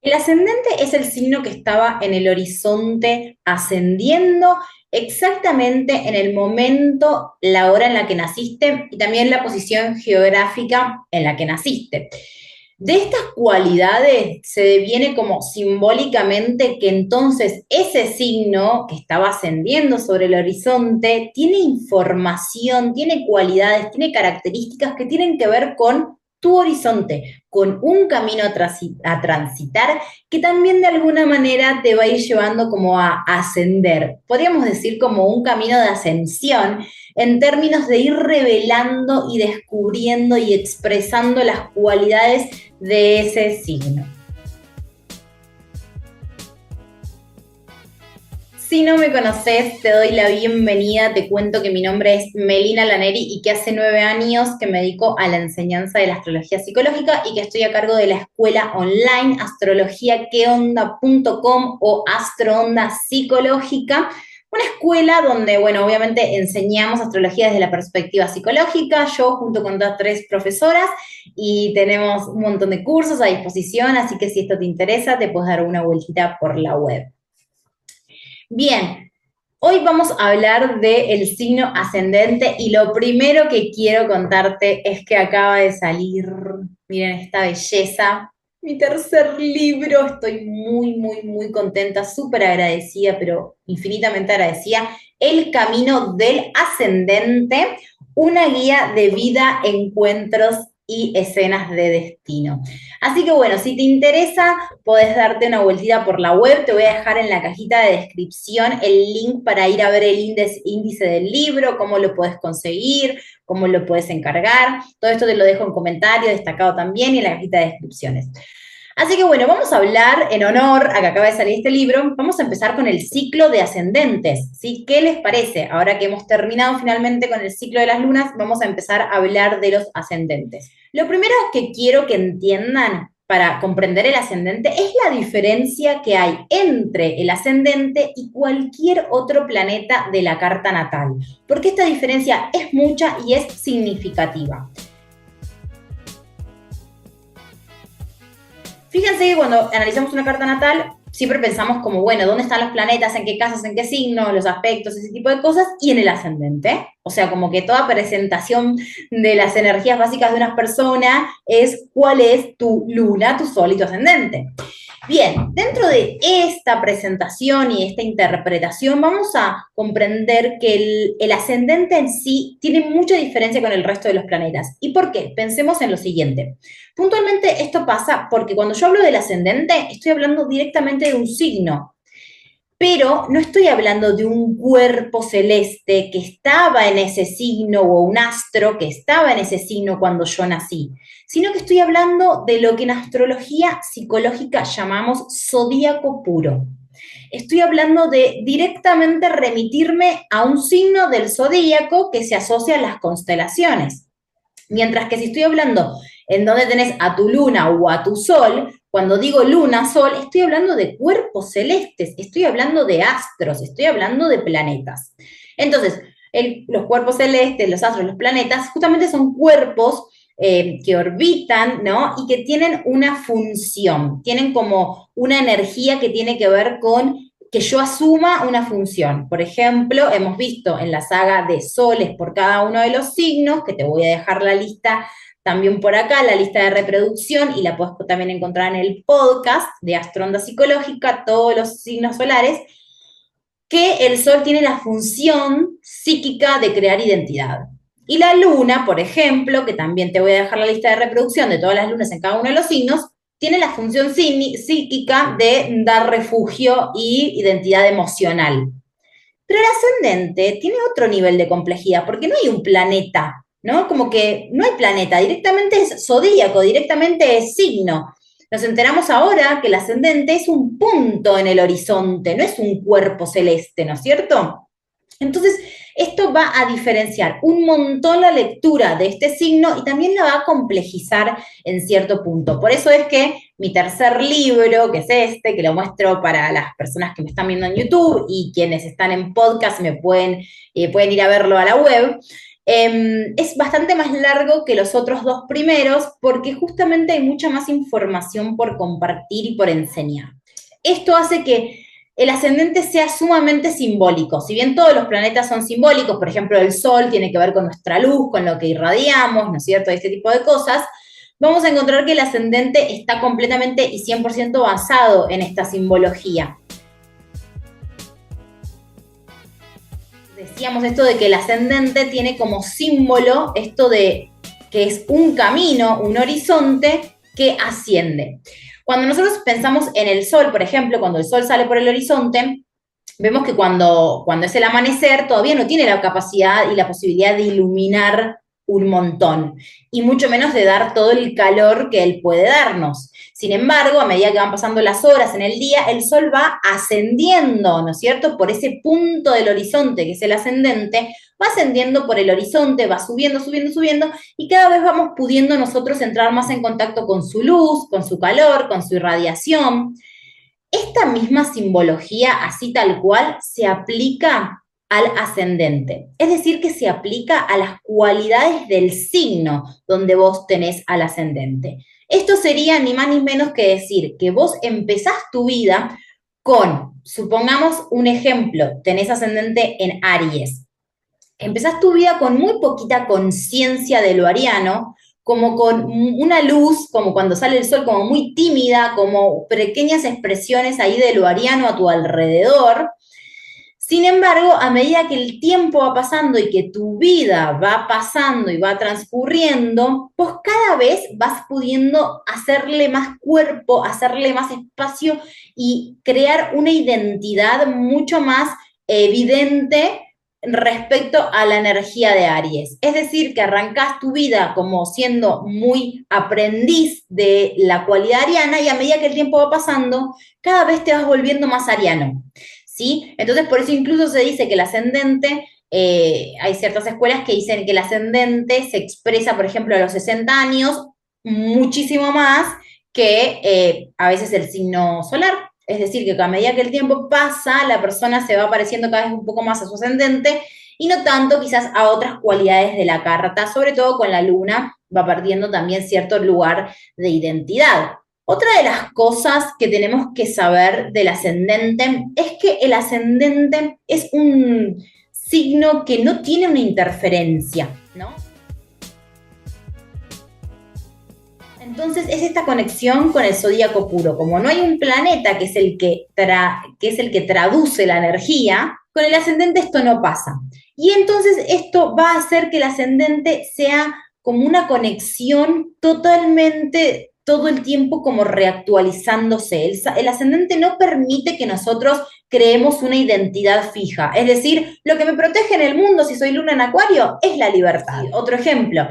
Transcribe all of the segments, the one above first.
El ascendente es el signo que estaba en el horizonte ascendiendo exactamente en el momento, la hora en la que naciste y también la posición geográfica en la que naciste. De estas cualidades se deviene como simbólicamente que entonces ese signo que estaba ascendiendo sobre el horizonte tiene información, tiene cualidades, tiene características que tienen que ver con tu horizonte, con un camino a transitar que también de alguna manera te va a ir llevando como a ascender. Podríamos decir como un camino de ascensión en términos de ir revelando y descubriendo y expresando las cualidades de ese signo. Si no me conoces, te doy la bienvenida, te cuento que mi nombre es Melina Laneri y que hace 9 años que me dedico a la enseñanza de la astrología psicológica y que estoy a cargo de la escuela online astrologiaqueonda.com o Astroonda Psicológica, una escuela donde, bueno, obviamente enseñamos astrología desde la perspectiva psicológica, yo junto con otras 3 profesoras y tenemos un montón de cursos a disposición, así que si esto te interesa, te puedes dar una vueltita por la web. Bien, hoy vamos a hablar del signo ascendente y lo primero que quiero contarte es que acaba de salir, miren esta belleza, mi tercer libro. Estoy muy, muy, muy contenta, súper agradecida, pero infinitamente agradecida. El camino del ascendente, una guía de vida, encuentros y escenas de destino. Así que bueno, si te interesa, podés darte una vueltita por la web. Te voy a dejar en la cajita de descripción el link para ir a ver el índice del libro, cómo lo puedes conseguir, cómo lo puedes encargar. Todo esto te lo dejo en comentario, destacado también, y en la cajita de descripciones. Así que bueno, vamos a hablar en honor a que acaba de salir este libro. Vamos a empezar con el ciclo de ascendentes, ¿sí? ¿Qué les parece? Ahora que hemos terminado finalmente con el ciclo de las lunas, vamos a empezar a hablar de los ascendentes. Lo primero que quiero que entiendan para comprender el ascendente es la diferencia que hay entre el ascendente y cualquier otro planeta de la carta natal, porque esta diferencia es mucha y es significativa. Fíjense que cuando analizamos una carta natal, siempre pensamos como, bueno, ¿dónde están los planetas? ¿En qué casas? ¿En qué signos? Los aspectos, ese tipo de cosas. Y en el ascendente. O sea, como que toda presentación de las energías básicas de una persona es cuál es tu luna, tu sol y tu ascendente. Bien, dentro de esta presentación y esta interpretación vamos a comprender que el ascendente en sí tiene mucha diferencia con el resto de los planetas. ¿Y por qué? Pensemos en lo siguiente. Puntualmente esto pasa porque cuando yo hablo del ascendente estoy hablando directamente de un signo, pero no estoy hablando de un cuerpo celeste que estaba en ese signo o un astro que estaba en ese signo cuando yo nací, sino que estoy hablando de lo que en astrología psicológica llamamos zodíaco puro. Estoy hablando de directamente remitirme a un signo del zodíaco que se asocia a las constelaciones. Mientras que si estoy hablando en donde tenés a tu luna o a tu sol, cuando digo luna, sol, estoy hablando de cuerpos celestes, estoy hablando de astros, estoy hablando de planetas. Entonces, los cuerpos celestes, los astros, los planetas, justamente son cuerpos que orbitan, ¿no? Y que tienen una función, tienen como una energía que tiene que ver con que yo asuma una función. Por ejemplo, hemos visto en la saga de soles por cada uno de los signos, que te voy a dejar la lista también por acá, la lista de reproducción, y la puedes también encontrar en el podcast de Astroonda Psicológica, todos los signos solares, que el sol tiene la función psíquica de crear identidad. Y la luna, por ejemplo, que también te voy a dejar la lista de reproducción de todas las lunas en cada uno de los signos, tiene la función psíquica de dar refugio y identidad emocional. Pero el ascendente tiene otro nivel de complejidad, porque no hay un planeta, ¿no? Como que no hay planeta, directamente es zodíaco, directamente es signo. Nos enteramos ahora que el ascendente es un punto en el horizonte, no es un cuerpo celeste, ¿no es cierto? Entonces, esto va a diferenciar un montón la lectura de este signo y también la va a complejizar en cierto punto. Por eso es que mi tercer libro, que es este, que lo muestro para las personas que me están viendo en YouTube y quienes están en podcast pueden ir a verlo a la web, es bastante más largo que los otros dos primeros porque justamente hay mucha más información por compartir y por enseñar. Esto hace que el ascendente sea sumamente simbólico. Si bien todos los planetas son simbólicos, por ejemplo, el Sol tiene que ver con nuestra luz, con lo que irradiamos, ¿no es cierto? Este tipo de cosas, vamos a encontrar que el ascendente está completamente y 100% basado en esta simbología. Decíamos esto de que el ascendente tiene como símbolo esto de que es un camino, un horizonte que asciende. Cuando nosotros pensamos en el sol, por ejemplo, cuando el sol sale por el horizonte, vemos que cuando es el amanecer todavía no tiene la capacidad y la posibilidad de iluminar un montón, y mucho menos de dar todo el calor que él puede darnos. Sin embargo, a medida que van pasando las horas en el día, el sol va ascendiendo, ¿no es cierto? Por ese punto del horizonte, que es el ascendente, va ascendiendo por el horizonte, va subiendo, subiendo, subiendo, y cada vez vamos pudiendo nosotros entrar más en contacto con su luz, con su calor, con su irradiación. Esta misma simbología, así tal cual, se aplica al ascendente. Es decir, que se aplica a las cualidades del signo donde vos tenés al ascendente. Esto sería ni más ni menos que decir que vos empezás tu vida con, supongamos un ejemplo, tenés ascendente en Aries. Empezás tu vida con muy poquita conciencia de lo ariano, como con una luz, como cuando sale el sol, como muy tímida, como pequeñas expresiones ahí de lo ariano a tu alrededor. Sin embargo, a medida que el tiempo va pasando y que tu vida va pasando y va transcurriendo, vos cada vez vas pudiendo hacerle más cuerpo, hacerle más espacio y crear una identidad mucho más evidente respecto a la energía de Aries. Es decir, que arrancás tu vida como siendo muy aprendiz de la cualidad ariana y a medida que el tiempo va pasando, cada vez te vas volviendo más ariano. ¿Sí? Entonces, por eso incluso se dice que el ascendente, hay ciertas escuelas que dicen que el ascendente se expresa, por ejemplo, a los 60 años, muchísimo más que a veces el signo solar. Es decir, que a medida que el tiempo pasa, la persona se va pareciendo cada vez un poco más a su ascendente y no tanto quizás a otras cualidades de la carta, sobre todo con la luna, va perdiendo también cierto lugar de identidad. Otra de las cosas que tenemos que saber del ascendente es que el ascendente es un signo que no tiene una interferencia, ¿no? Entonces es esta conexión con el zodíaco puro. Como no hay un planeta que es el que traduce la energía, con el ascendente esto no pasa. Y entonces esto va a hacer que el ascendente sea como una conexión totalmente todo el tiempo como reactualizándose. El ascendente no permite que nosotros creemos una identidad fija. Es decir, lo que me protege en el mundo si soy luna en Acuario es la libertad. Otro ejemplo,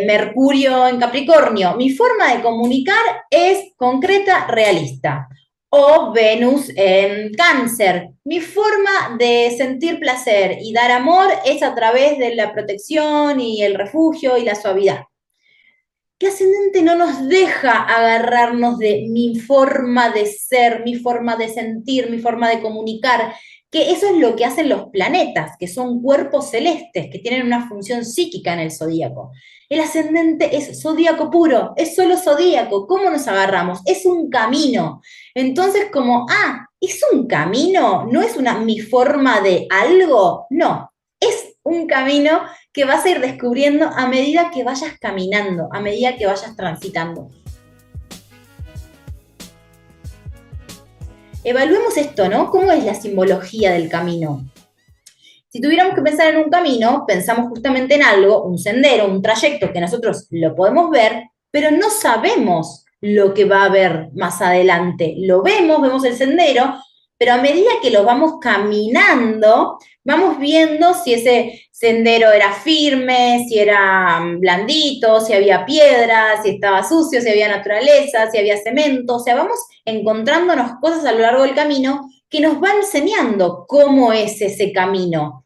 Mercurio en Capricornio. Mi forma de comunicar es concreta, realista. O Venus en Cáncer. Mi forma de sentir placer y dar amor es a través de la protección y el refugio y la suavidad. El ascendente no nos deja agarrarnos de mi forma de ser, mi forma de sentir, mi forma de comunicar, que eso es lo que hacen los planetas, que son cuerpos celestes, que tienen una función psíquica en el zodíaco. El ascendente es zodíaco puro, es solo zodíaco. ¿Cómo nos agarramos? Es un camino. Entonces, como, ¿es un camino? ¿No es mi forma de algo? No, es un camino que vas a ir descubriendo a medida que vayas caminando, a medida que vayas transitando. Evaluemos esto, ¿no? ¿Cómo es la simbología del camino? Si tuviéramos que pensar en un camino, pensamos justamente en algo, un sendero, un trayecto que nosotros lo podemos ver, pero no sabemos lo que va a haber más adelante. Lo vemos el sendero, pero a medida que lo vamos caminando, vamos viendo si ese sendero era firme, si era blandito, si había piedras, si estaba sucio, si había naturaleza, si había cemento. O sea, vamos encontrándonos cosas a lo largo del camino que nos va enseñando cómo es ese camino.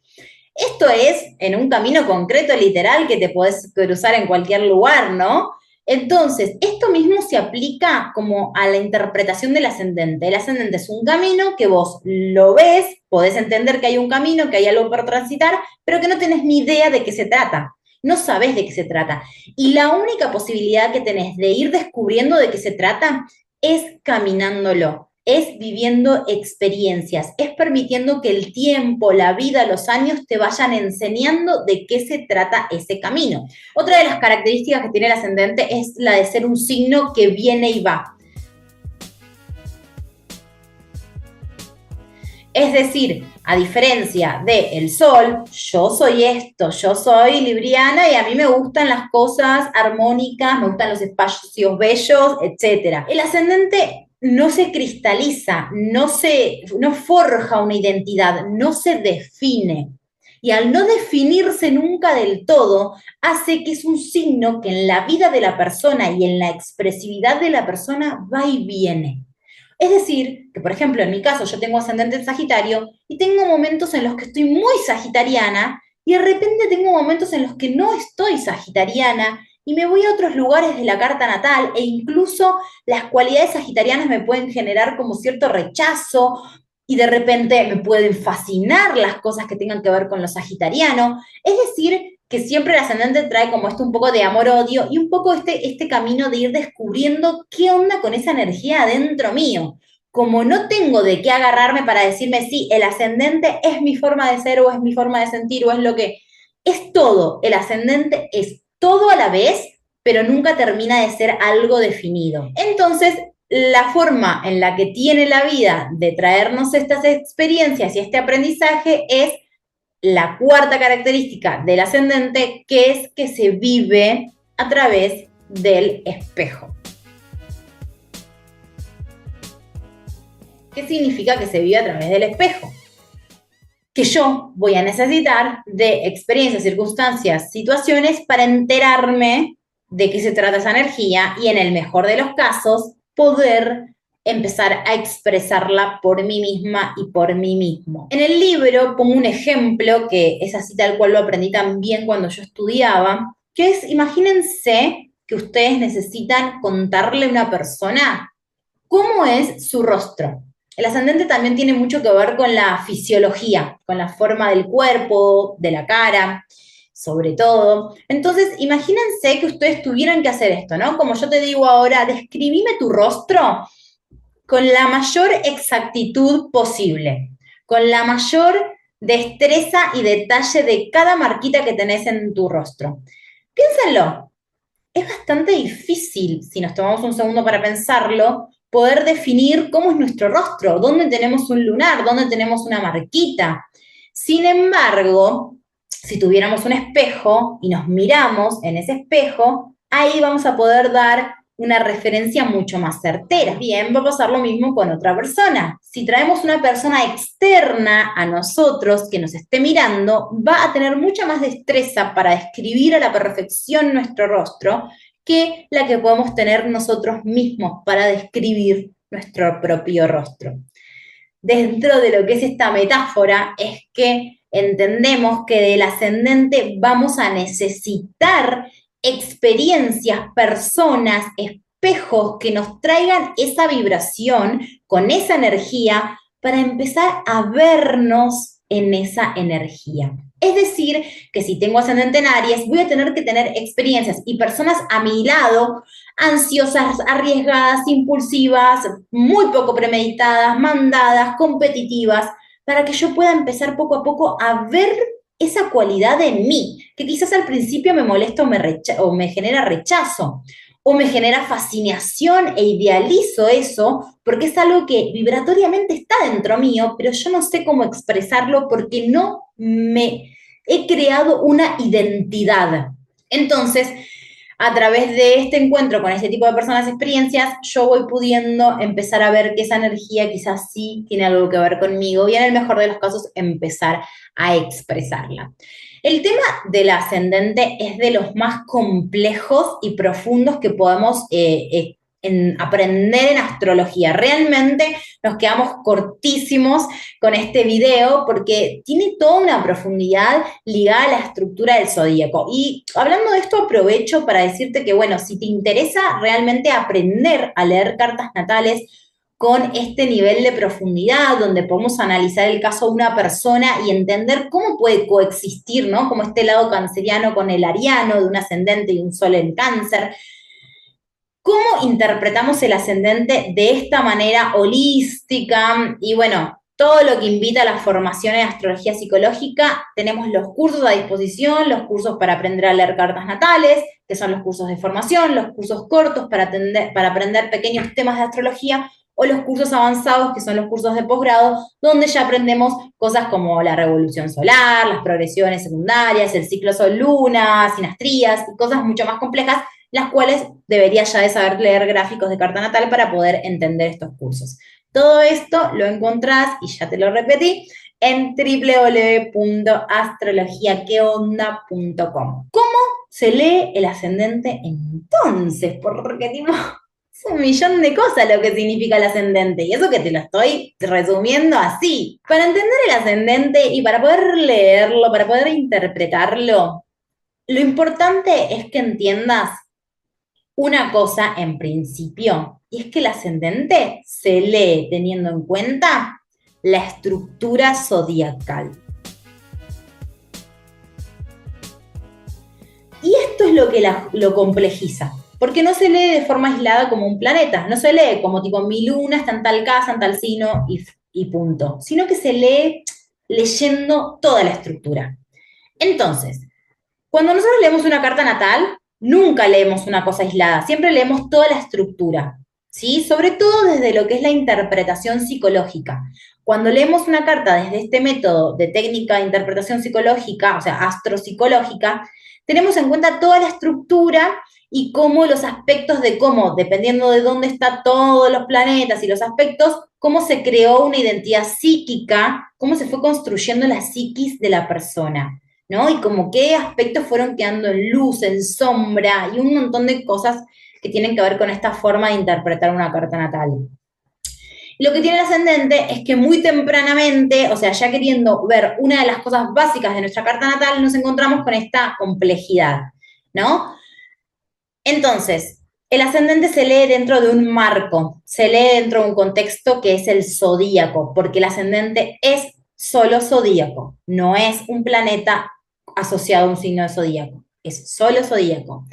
Esto es en un camino concreto, literal, que te podés cruzar en cualquier lugar, ¿no? Entonces, esto mismo se aplica como a la interpretación del ascendente. El ascendente es un camino que vos lo ves, podés entender que hay un camino, que hay algo por transitar, pero que no tenés ni idea de qué se trata. No sabés de qué se trata. Y la única posibilidad que tenés de ir descubriendo de qué se trata es caminándolo, es viviendo experiencias, es permitiendo que el tiempo, la vida, los años te vayan enseñando de qué se trata ese camino. Otra de las características que tiene el ascendente es la de ser un signo que viene y va. Es decir, a diferencia del Sol, yo soy esto, yo soy libriana y a mí me gustan las cosas armónicas, me gustan los espacios bellos, etc. El ascendente no se cristaliza, no forja una identidad, no se define. Y al no definirse nunca del todo, hace que es un signo que en la vida de la persona y en la expresividad de la persona va y viene. Es decir, que por ejemplo, en mi caso yo tengo ascendente en Sagitario y tengo momentos en los que estoy muy sagitariana y de repente tengo momentos en los que no estoy sagitariana y me voy a otros lugares de la carta natal e incluso las cualidades sagitarianas me pueden generar como cierto rechazo y de repente me pueden fascinar las cosas que tengan que ver con lo sagitariano. Es decir, que siempre el ascendente trae como esto un poco de amor-odio y un poco este camino de ir descubriendo qué onda con esa energía adentro mío. Como no tengo de qué agarrarme para decirme, sí, el ascendente es mi forma de ser o es mi forma de sentir o es lo que... Es todo, el ascendente es todo a la vez, pero nunca termina de ser algo definido. Entonces, la forma en la que tiene la vida de traernos estas experiencias y este aprendizaje es la cuarta característica del ascendente, que es que se vive a través del espejo. ¿Qué significa que se vive a través del espejo? Que yo voy a necesitar de experiencias, circunstancias, situaciones para enterarme de qué se trata esa energía y en el mejor de los casos poder empezar a expresarla por mí misma y por mí mismo. En el libro pongo un ejemplo que es así tal cual lo aprendí también cuando yo estudiaba, que es, imagínense que ustedes necesitan contarle a una persona cómo es su rostro. El ascendente también tiene mucho que ver con la fisiología, con la forma del cuerpo, de la cara, sobre todo. Entonces, imagínense que ustedes tuvieran que hacer esto, ¿no? Como yo te digo ahora, describime tu rostro con la mayor exactitud posible, con la mayor destreza y detalle de cada marquita que tenés en tu rostro. Piénsenlo, es bastante difícil, si nos tomamos un segundo para pensarlo, poder definir cómo es nuestro rostro, dónde tenemos un lunar, dónde tenemos una marquita. Sin embargo, si tuviéramos un espejo y nos miramos en ese espejo, ahí vamos a poder dar una referencia mucho más certera. Bien, va a pasar lo mismo con otra persona. Si traemos una persona externa a nosotros que nos esté mirando, va a tener mucha más destreza para describir a la perfección nuestro rostro que la que podemos tener nosotros mismos para describir nuestro propio rostro. Dentro de lo que es esta metáfora es que entendemos que del ascendente vamos a necesitar experiencias, personas, espejos que nos traigan esa vibración con esa energía para empezar a vernos en esa energía. Es decir, que si tengo ascendente en Aries, voy a tener que tener experiencias y personas a mi lado ansiosas, arriesgadas, impulsivas, muy poco premeditadas, mandadas, competitivas, para que yo pueda empezar poco a poco a ver esa cualidad en mí, que quizás al principio me molesta o me genera rechazo, o me genera fascinación e idealizo eso, porque es algo que vibratoriamente está dentro mío, pero yo no sé cómo expresarlo porque no me he creado una identidad. Entonces, a través de este encuentro con este tipo de personas, experiencias, yo voy pudiendo empezar a ver que esa energía quizás sí tiene algo que ver conmigo y en el mejor de los casos empezar a expresarla. El tema del ascendente es de los más complejos y profundos que podemos en aprender en astrología. Realmente nos quedamos cortísimos con este video porque tiene toda una profundidad ligada a la estructura del zodíaco. Y hablando de esto, aprovecho para decirte que, bueno, si te interesa realmente aprender a leer cartas natales con este nivel de profundidad, donde podemos analizar el caso de una persona y entender cómo puede coexistir, ¿no? Como este lado canceriano con el ariano, de un ascendente y un sol en cáncer. ¿Cómo interpretamos el ascendente de esta manera holística? Y bueno, todo lo que invita a la formación en astrología psicológica, tenemos los cursos a disposición, los cursos para aprender a leer cartas natales, que son los cursos de formación, los cursos cortos para aprender pequeños temas de astrología, o los cursos avanzados, que son los cursos de posgrado, donde ya aprendemos cosas como la revolución solar, las progresiones secundarias, el ciclo sol-luna, sinastrías, y cosas mucho más complejas, las cuales deberías ya de saber leer gráficos de carta natal para poder entender estos cursos. Todo esto lo encontrás, y ya te lo repetí, en www.astrologiaqueonda.com. ¿Cómo se lee el ascendente entonces? Porque tipo, es un millón de cosas lo que significa el ascendente, y eso que te lo estoy resumiendo así. Para entender el ascendente y para poder leerlo, para poder interpretarlo, lo importante es que entiendas una cosa en principio, y es que el ascendente se lee teniendo en cuenta la estructura zodiacal. Y esto es lo que lo complejiza, porque no se lee de forma aislada como un planeta, no se lee como tipo mi luna está en tal casa, en tal signo y punto, sino que se lee leyendo toda la estructura. Entonces, cuando nosotros leemos una carta natal, nunca leemos una cosa aislada, siempre leemos toda la estructura, ¿sí? Sobre todo desde lo que es la interpretación psicológica. Cuando leemos una carta desde este método de técnica de interpretación psicológica, o sea, astropsicológica, tenemos en cuenta toda la estructura y cómo los aspectos de cómo, dependiendo de dónde están todos los planetas y los aspectos, cómo se creó una identidad psíquica, cómo se fue construyendo la psiquis de la persona, ¿no? Y como qué aspectos fueron quedando en luz, en sombra, y un montón de cosas que tienen que ver con esta forma de interpretar una carta natal. Lo que tiene el ascendente es que muy tempranamente, o sea, ya queriendo ver una de las cosas básicas de nuestra carta natal, nos encontramos con esta complejidad, ¿no? Entonces, el ascendente se lee dentro de un marco, se lee dentro de un contexto que es el zodíaco, porque el ascendente es solo zodíaco, no es un planeta asociado a un signo de zodíaco, es solo zodíaco.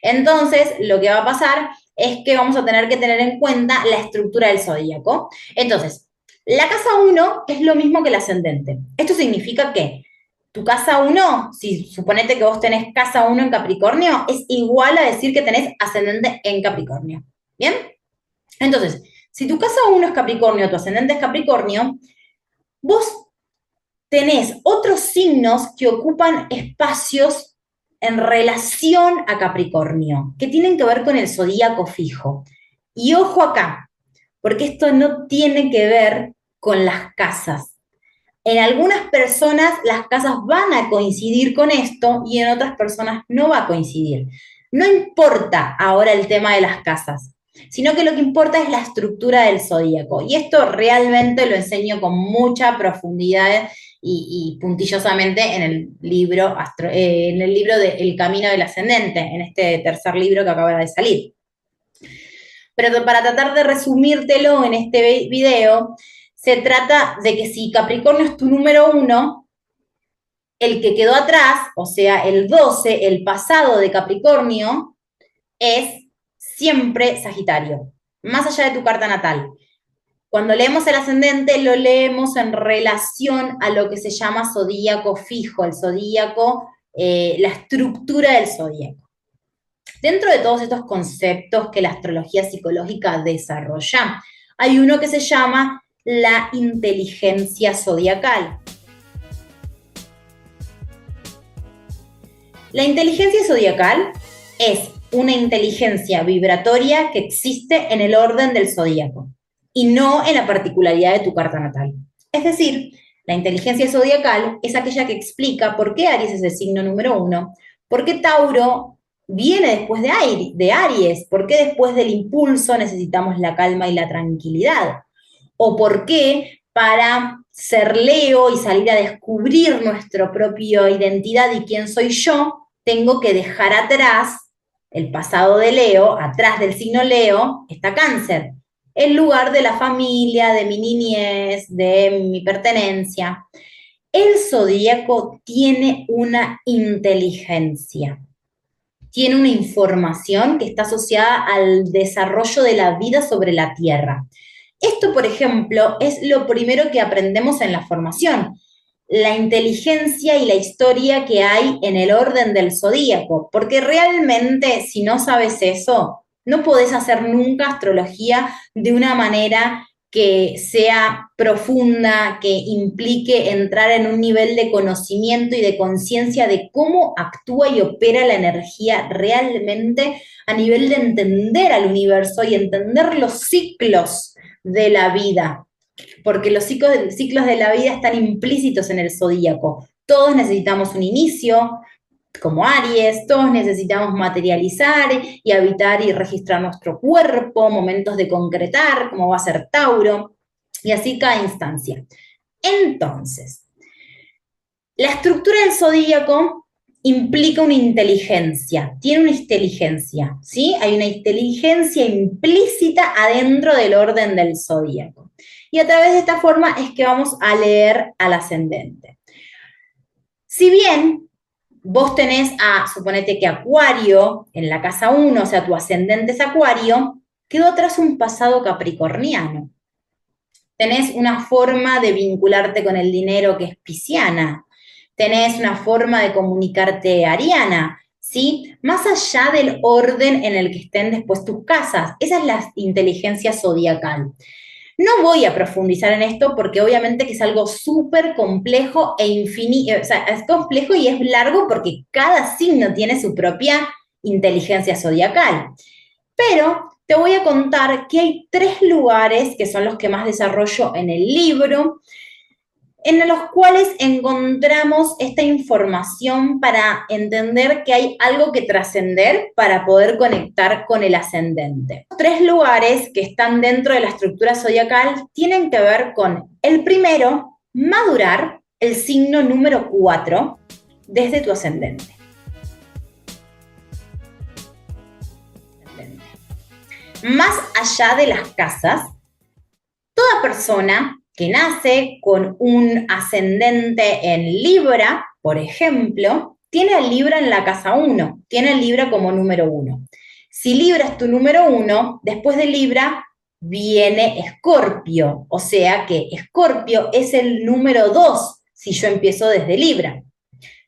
Entonces, lo que va a pasar es que vamos a tener que tener en cuenta la estructura del zodíaco. Entonces, la casa 1 es lo mismo que el ascendente. Esto significa que tu casa 1, si suponete que vos tenés casa 1 en Capricornio, es igual a decir que tenés ascendente en Capricornio. ¿Bien? Entonces, si tu casa 1 es Capricornio, tu ascendente es Capricornio, vos tenés otros signos que ocupan espacios en relación a Capricornio, que tienen que ver con el zodíaco fijo. Y ojo acá, porque esto no tiene que ver con las casas. En algunas personas las casas van a coincidir con esto y en otras personas no va a coincidir. No importa ahora el tema de las casas, sino que lo que importa es la estructura del zodíaco. Y esto realmente lo enseño con mucha profundidad y puntillosamente en el libro de El Camino del Ascendente, en este tercer libro que acaba de salir. Pero para tratar de resumírtelo en este video, se trata de que si Capricornio es tu número 1, el que quedó atrás, o sea, el 12, el pasado de Capricornio, es siempre Sagitario, más allá de tu carta natal. Cuando leemos el ascendente, lo leemos en relación a lo que se llama zodíaco fijo, el zodíaco, la estructura del zodíaco. Dentro de todos estos conceptos que la astrología psicológica desarrolla, hay uno que se llama la inteligencia zodiacal. La inteligencia zodiacal es una inteligencia vibratoria que existe en el orden del zodíaco y no en la particularidad de tu carta natal. Es decir, la inteligencia zodiacal es aquella que explica por qué Aries es el signo número 1, por qué Tauro viene después de Aries? ¿Por qué después del impulso necesitamos la calma y la tranquilidad? ¿O por qué para ser Leo y salir a descubrir nuestra propia identidad y quién soy yo, tengo que dejar atrás el pasado de Leo, atrás del signo Leo, está Cáncer, el lugar de la familia, de mi niñez, de mi pertenencia? El zodíaco tiene una inteligencia, tiene una información que está asociada al desarrollo de la vida sobre la Tierra. Esto, por ejemplo, es lo primero que aprendemos en la formación, la inteligencia y la historia que hay en el orden del zodíaco, porque realmente si no sabes eso, no podés hacer nunca astrología de una manera que sea profunda, que implique entrar en un nivel de conocimiento y de conciencia de cómo actúa y opera la energía realmente a nivel de entender al universo y entender los ciclos de la vida, porque los ciclos de la vida están implícitos en el zodíaco. Todos necesitamos un inicio, como Aries, todos necesitamos materializar y habitar y registrar nuestro cuerpo, momentos de concretar, como va a ser Tauro, y así cada instancia. Entonces, la estructura del zodíaco implica una inteligencia, tiene una inteligencia, ¿sí? Hay una inteligencia implícita adentro del orden del zodíaco. Y a través de esta forma es que vamos a leer al ascendente. Si bien vos tenés suponete que Acuario en la casa 1, o sea, tu ascendente es Acuario, quedó atrás un pasado capricorniano. Tenés una forma de vincularte con el dinero que es pisciana. Tenés una forma de comunicarte ariana, ¿sí? Más allá del orden en el que estén después tus casas. Esa es la inteligencia zodiacal. No voy a profundizar en esto porque obviamente que es algo súper complejo e infinito, o sea, es complejo y es largo porque cada signo tiene su propia inteligencia zodiacal. Pero te voy a contar que hay 3 lugares que son los que más desarrollo en el libro, en los cuales encontramos esta información para entender que hay algo que trascender para poder conectar con el ascendente. Los 3 lugares que están dentro de la estructura zodiacal tienen que ver con, el primero, madurar el signo número 4 desde tu ascendente. Más allá de las casas, toda persona que nace con un ascendente en Libra, por ejemplo, tiene a Libra en la casa 1, tiene a Libra como número 1. Si Libra es tu número 1, después de Libra viene Escorpio, o sea que Escorpio es el número 2 si yo empiezo desde Libra.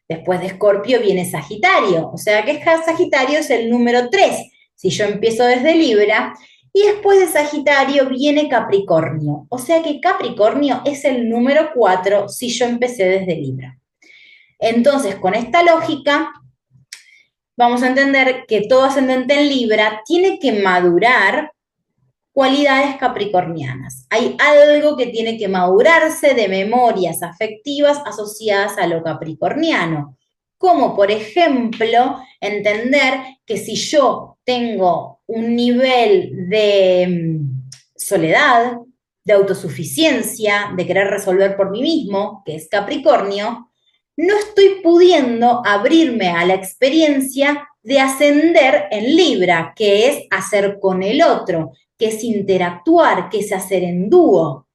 Después de Escorpio viene Sagitario, o sea que Sagitario es el número 3 si yo empiezo desde Libra. Y después de Sagitario viene Capricornio, o sea que Capricornio es el número 4 si yo empecé desde Libra. Entonces, con esta lógica, vamos a entender que todo ascendente en Libra tiene que madurar cualidades capricornianas. Hay algo que tiene que madurarse de memorias afectivas asociadas a lo capricorniano, como por ejemplo entender que si yo tengo un nivel de soledad, de autosuficiencia, de querer resolver por mí mismo, que es Capricornio, no estoy pudiendo abrirme a la experiencia de ascender en Libra, que es hacer con el otro, que es interactuar, que es hacer en dúo.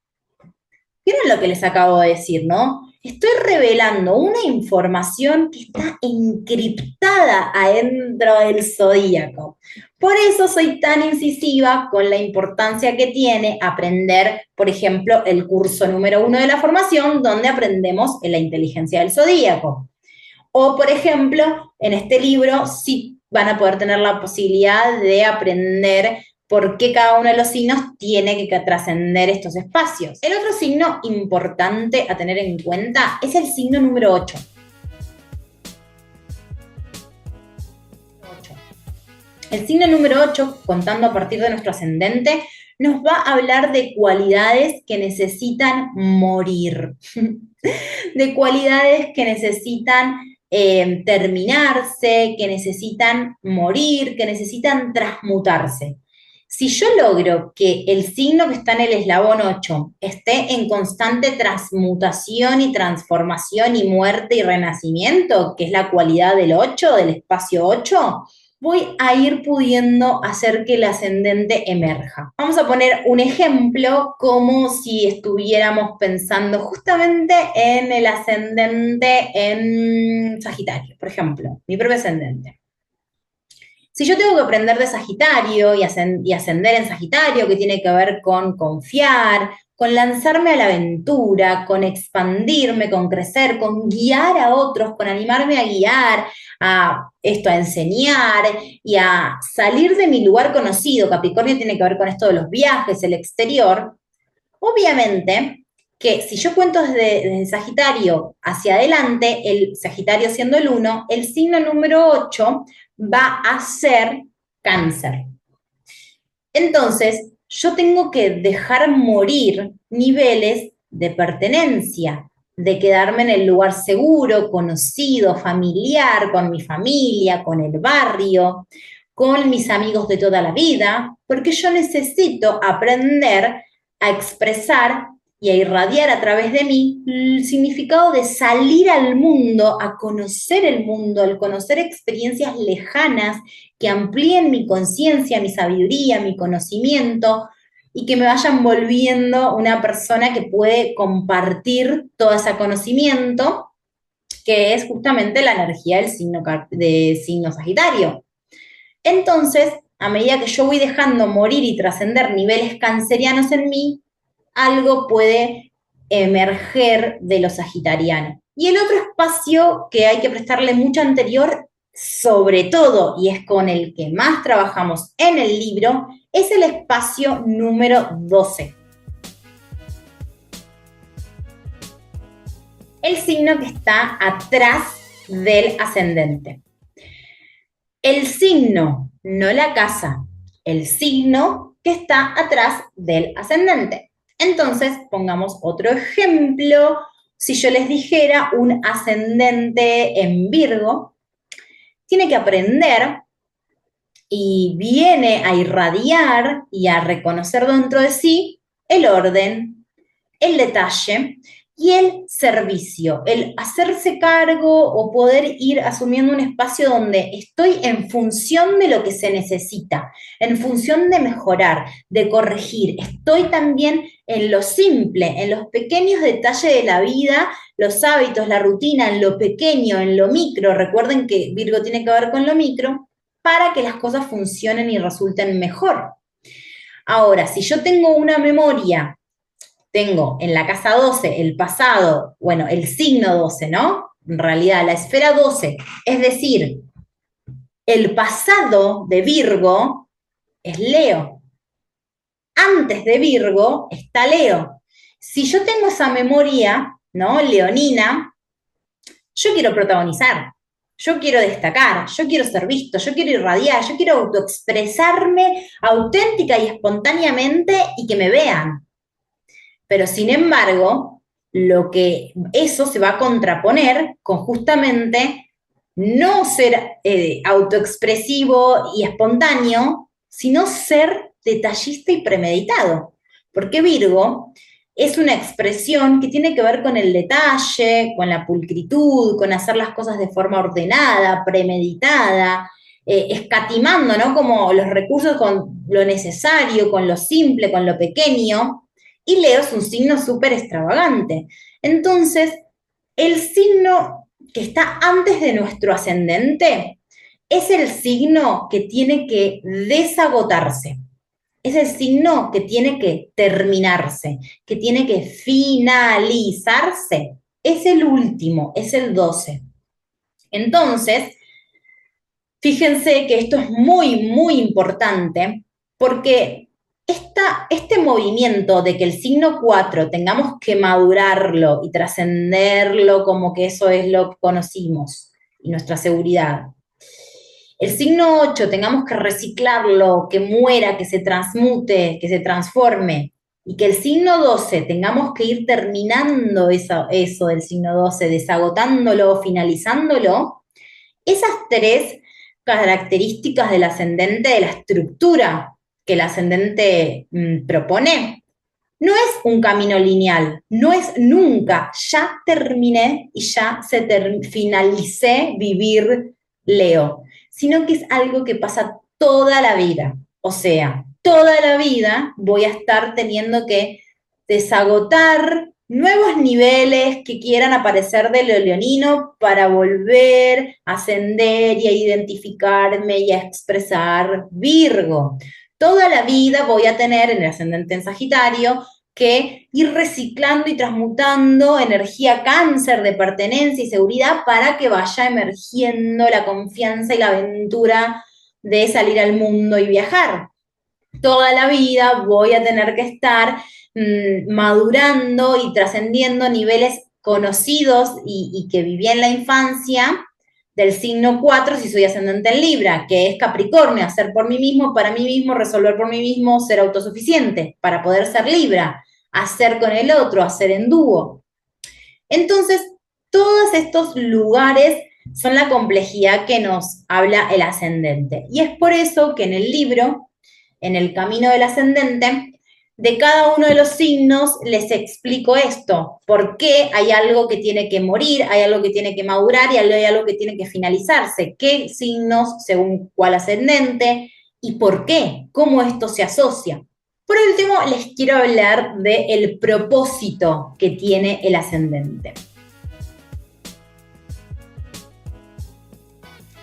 ¿Vieron lo que les acabo de decir, no? Estoy revelando una información que está encriptada adentro del zodíaco. Por eso soy tan incisiva con la importancia que tiene aprender, por ejemplo, el curso número 1 de la formación, donde aprendemos en la inteligencia del zodíaco. O, por ejemplo, en este libro sí van a poder tener la posibilidad de aprender por qué cada uno de los signos tiene que trascender estos espacios. El otro signo importante a tener en cuenta es el signo número 8. El signo número 8, contando a partir de nuestro ascendente, nos va a hablar de cualidades que necesitan morir, de cualidades que necesitan terminarse, que necesitan morir, que necesitan transmutarse. Si yo logro que el signo que está en el eslabón 8 esté en constante transmutación y transformación y muerte y renacimiento, que es la cualidad del 8, del espacio 8, voy a ir pudiendo hacer que el ascendente emerja. Vamos a poner un ejemplo como si estuviéramos pensando justamente en el ascendente en Sagitario, por ejemplo, mi propio ascendente. Si yo tengo que aprender de Sagitario y ascender en Sagitario, que tiene que ver con confiar, con lanzarme a la aventura, con expandirme, con crecer, con guiar a otros, con animarme a guiar, a esto, a enseñar y a salir de mi lugar conocido. Capricornio tiene que ver con esto de los viajes, el exterior. Obviamente que si yo cuento desde Sagitario hacia adelante, el Sagitario siendo el 1, el signo número 8 va a ser Cáncer. Entonces, yo tengo que dejar morir niveles de pertenencia, de quedarme en el lugar seguro, conocido, familiar, con mi familia, con el barrio, con mis amigos de toda la vida, porque yo necesito aprender a expresar y a irradiar a través de mí el significado de salir al mundo, a conocer el mundo, al conocer experiencias lejanas que amplíen mi conciencia, mi sabiduría, mi conocimiento y que me vayan volviendo una persona que puede compartir todo ese conocimiento, que es justamente la energía del signo Sagitario. Entonces, a medida que yo voy dejando morir y trascender niveles cancerianos en mí, algo puede emerger de lo sagitariano. Y el otro espacio que hay que prestarle mucho anterior, sobre todo, y es con el que más trabajamos en el libro, es el espacio número 12. El signo que está atrás del ascendente. El signo, no la casa, el signo que está atrás del ascendente. Entonces, pongamos otro ejemplo. Si yo les dijera un ascendente en Virgo, tiene que aprender y viene a irradiar y a reconocer dentro de sí el orden, el detalle y el servicio, el hacerse cargo o poder ir asumiendo un espacio donde estoy en función de lo que se necesita, en función de mejorar, de corregir. Estoy también en lo simple, en los pequeños detalles de la vida, los hábitos, la rutina, en lo pequeño, en lo micro. Recuerden que Virgo tiene que ver con lo micro para que las cosas funcionen y resulten mejor. Ahora, si yo tengo una memoria, tengo en la casa 12 el pasado, bueno, el signo 12, ¿no? En realidad, la esfera 12, es decir, el pasado de Virgo es Leo. Antes de Virgo está Leo. Si yo tengo esa memoria, ¿no? Leonina, yo quiero protagonizar, yo quiero destacar, yo quiero ser visto, yo quiero irradiar, yo quiero autoexpresarme auténtica y espontáneamente y que me vean. Pero sin embargo, eso se va a contraponer con justamente no ser autoexpresivo y espontáneo, sino ser detallista y premeditado. Porque Virgo es una expresión que tiene que ver con el detalle, con la pulcritud, con hacer las cosas de forma ordenada, premeditada, escatimando, ¿no? Como los recursos con lo necesario, con lo simple, con lo pequeño. Y Leo es un signo súper extravagante. Entonces, el signo que está antes de nuestro ascendente es el signo que tiene que desagotarse. Es el signo que tiene que terminarse, que tiene que finalizarse. Es el último, es el 12. Entonces, fíjense que esto es muy, muy importante porque este movimiento de que el signo 4 tengamos que madurarlo y trascenderlo como que eso es lo que conocimos y nuestra seguridad. El signo 8 tengamos que reciclarlo, que muera, que se transmute, que se transforme y que el signo 12 tengamos que ir terminando eso del signo 12, desagotándolo, finalizándolo, esas tres características del ascendente, de la estructura que el ascendente propone, no es un camino lineal, no es nunca, ya terminé y ya finalicé vivir Leo, sino que es algo que pasa toda la vida. O sea, toda la vida voy a estar teniendo que desagotar nuevos niveles que quieran aparecer de lo leonino para volver a ascender y a identificarme y a expresar Virgo. Toda la vida voy a tener en el ascendente en Sagitario que ir reciclando y transmutando energía cáncer de pertenencia y seguridad para que vaya emergiendo la confianza y la aventura de salir al mundo y viajar. Toda la vida voy a tener que estar madurando y trascendiendo niveles conocidos y que viví en la infancia del signo 4 si soy ascendente en Libra, que es Capricornio, hacer por mí mismo, para mí mismo, resolver por mí mismo, ser autosuficiente, para poder ser Libra, hacer con el otro, hacer en dúo. Entonces, todos estos lugares son la complejidad que nos habla el ascendente. Y es por eso que en el libro, en el camino del ascendente, de cada uno de los signos les explico esto, por qué hay algo que tiene que morir, hay algo que tiene que madurar y hay algo que tiene que finalizarse, qué signos según cuál ascendente y por qué, cómo esto se asocia. Por último, les quiero hablar del propósito que tiene el ascendente.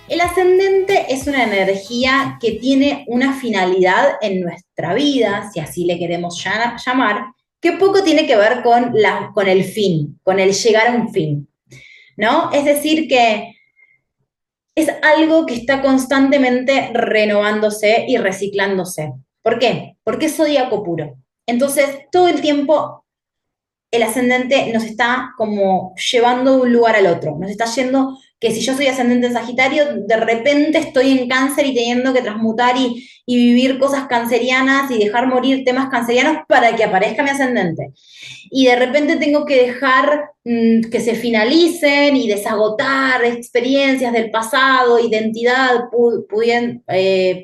El ascendente es una energía que tiene una finalidad en nuestra vida, si así le queremos llamar, que poco tiene que ver con el fin, con el llegar a un fin, ¿no? Es decir, que es algo que está constantemente renovándose y reciclándose. ¿Por qué? Porque es zodíaco puro. Entonces, todo el tiempo el ascendente nos está como llevando de un lugar al otro, nos está yendo que si yo soy ascendente en Sagitario, de repente estoy en Cáncer y teniendo que transmutar y vivir cosas cancerianas y dejar morir temas cancerianos para que aparezca mi ascendente. Y de repente tengo que dejar que se finalicen y desagotar experiencias del pasado, identidad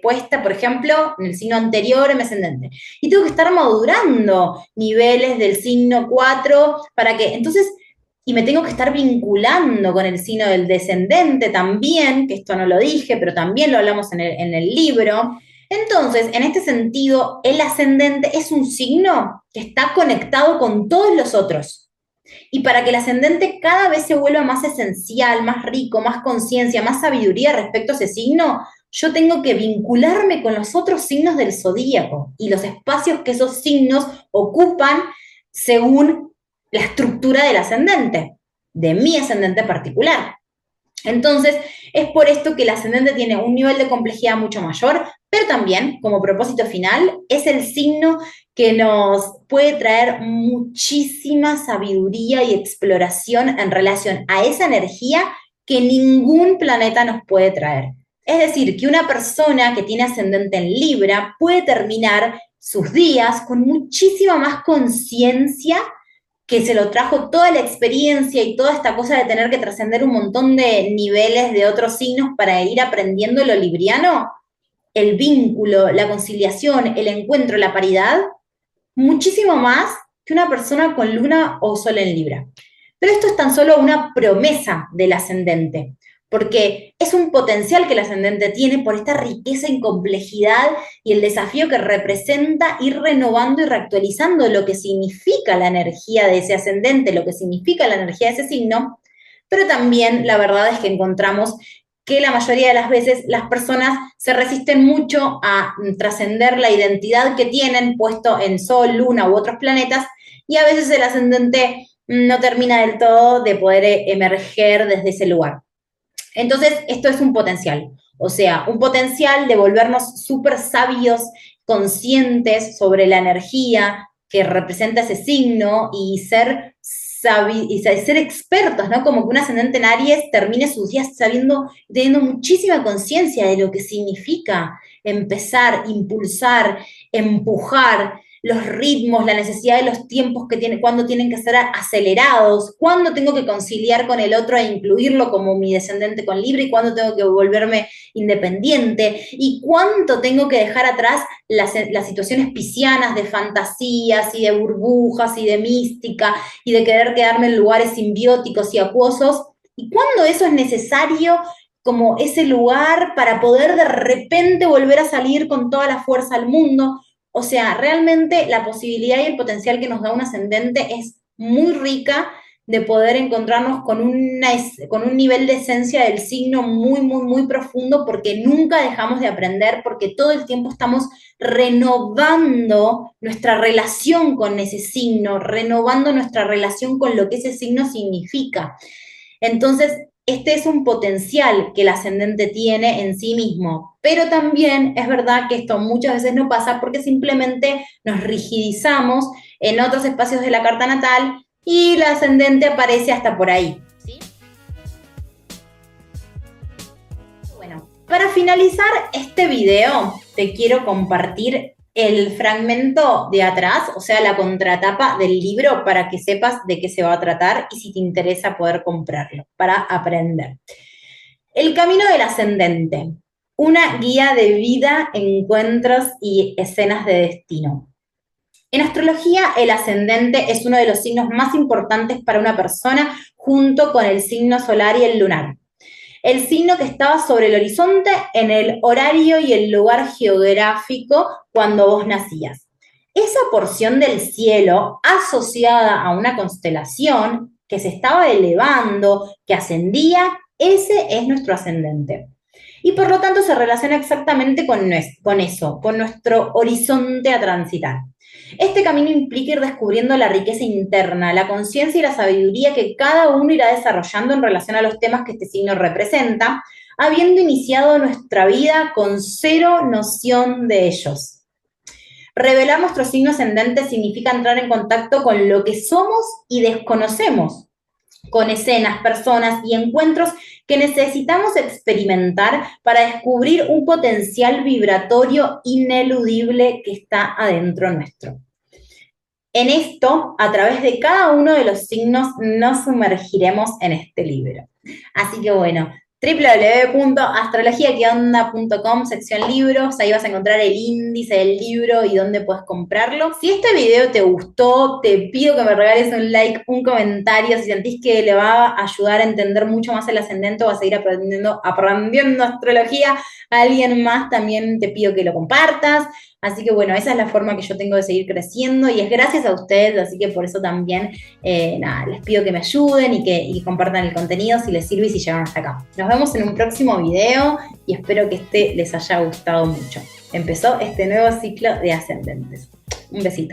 puesta, por ejemplo, en el signo anterior en mi ascendente. Y tengo que estar madurando niveles del signo 4 para que, entonces, y me tengo que estar vinculando con el signo del descendente también, que esto no lo dije, pero también lo hablamos en el libro. Entonces, en este sentido, el ascendente es un signo que está conectado con todos los otros. Y para que el ascendente cada vez se vuelva más esencial, más rico, más conciencia, más sabiduría respecto a ese signo, yo tengo que vincularme con los otros signos del zodíaco y los espacios que esos signos ocupan según la estructura del ascendente, de mi ascendente particular. Entonces, es por esto que el ascendente tiene un nivel de complejidad mucho mayor, pero también, como propósito final, es el signo que nos puede traer muchísima sabiduría y exploración en relación a esa energía que ningún planeta nos puede traer. Es decir, que una persona que tiene ascendente en Libra puede terminar sus días con muchísima más conciencia que se lo trajo toda la experiencia y toda esta cosa de tener que trascender un montón de niveles de otros signos para ir aprendiendo lo libriano, el vínculo, la conciliación, el encuentro, la paridad, muchísimo más que una persona con luna o sol en Libra. Pero esto es tan solo una promesa del ascendente, porque es un potencial que el ascendente tiene por esta riqueza y complejidad y el desafío que representa ir renovando y reactualizando lo que significa la energía de ese ascendente, lo que significa la energía de ese signo, pero también la verdad es que encontramos que la mayoría de las veces las personas se resisten mucho a trascender la identidad que tienen puesto en Sol, Luna u otros planetas, y a veces el ascendente no termina del todo de poder emerger desde ese lugar. Entonces, esto es un potencial, o sea, un potencial de volvernos súper sabios, conscientes sobre la energía que representa ese signo y ser expertos, ¿no? Como que un ascendente en Aries termine sus días sabiendo, teniendo muchísima conciencia de lo que significa empezar, impulsar, empujar, los ritmos, la necesidad de los tiempos que tienen, cuándo tienen que ser acelerados, cuándo tengo que conciliar con el otro e incluirlo como mi descendente con Libra y cuándo tengo que volverme independiente y cuánto tengo que dejar atrás las situaciones piscianas de fantasías y de burbujas y de mística y de querer quedarme en lugares simbióticos y acuosos y cuándo eso es necesario como ese lugar para poder de repente volver a salir con toda la fuerza al mundo. O sea, realmente la posibilidad y el potencial que nos da un ascendente es muy rica de poder encontrarnos con un nivel de esencia del signo muy, muy, muy profundo, porque nunca dejamos de aprender, porque todo el tiempo estamos renovando nuestra relación con ese signo, renovando nuestra relación con lo que ese signo significa. Entonces, este es un potencial que el ascendente tiene en sí mismo, pero también es verdad que esto muchas veces no pasa porque simplemente nos rigidizamos en otros espacios de la carta natal y el ascendente aparece hasta por ahí. ¿Sí? Bueno, para finalizar este video, te quiero compartir el fragmento de atrás, o sea, la contratapa del libro, para que sepas de qué se va a tratar y si te interesa poder comprarlo, para aprender. El camino del ascendente, una guía de vida, encuentros y escenas de destino. En astrología, el ascendente es uno de los signos más importantes para una persona, junto con el signo solar y el lunar. El signo que estaba sobre el horizonte en el horario y el lugar geográfico cuando vos nacías. Esa porción del cielo asociada a una constelación que se estaba elevando, que ascendía, ese es nuestro ascendente. Y por lo tanto se relaciona exactamente con eso, con nuestro horizonte a transitar. Este camino implica ir descubriendo la riqueza interna, la conciencia y la sabiduría que cada uno irá desarrollando en relación a los temas que este signo representa, habiendo iniciado nuestra vida con cero noción de ellos. Revelar nuestro signo ascendente significa entrar en contacto con lo que somos y desconocemos, con escenas, personas y encuentros que necesitamos experimentar para descubrir un potencial vibratorio ineludible que está adentro nuestro. En esto, a través de cada uno de los signos, nos sumergiremos en este libro. Así que bueno, www.astrologiaqueonda.com, sección libros, ahí vas a encontrar el índice del libro y dónde puedes comprarlo. Si este video te gustó, te pido que me regales un like, un comentario, si sentís que le va a ayudar a entender mucho más el ascendente o a seguir aprendiendo astrología a alguien más, también te pido que lo compartas. Así que bueno, esa es la forma que yo tengo de seguir creciendo y es gracias a ustedes, así que por eso también les pido que me ayuden y que compartan el contenido si les sirve y si llegaron hasta acá. Nos vemos en un próximo video y espero que este les haya gustado mucho. Empezó este nuevo ciclo de ascendentes. Un besito.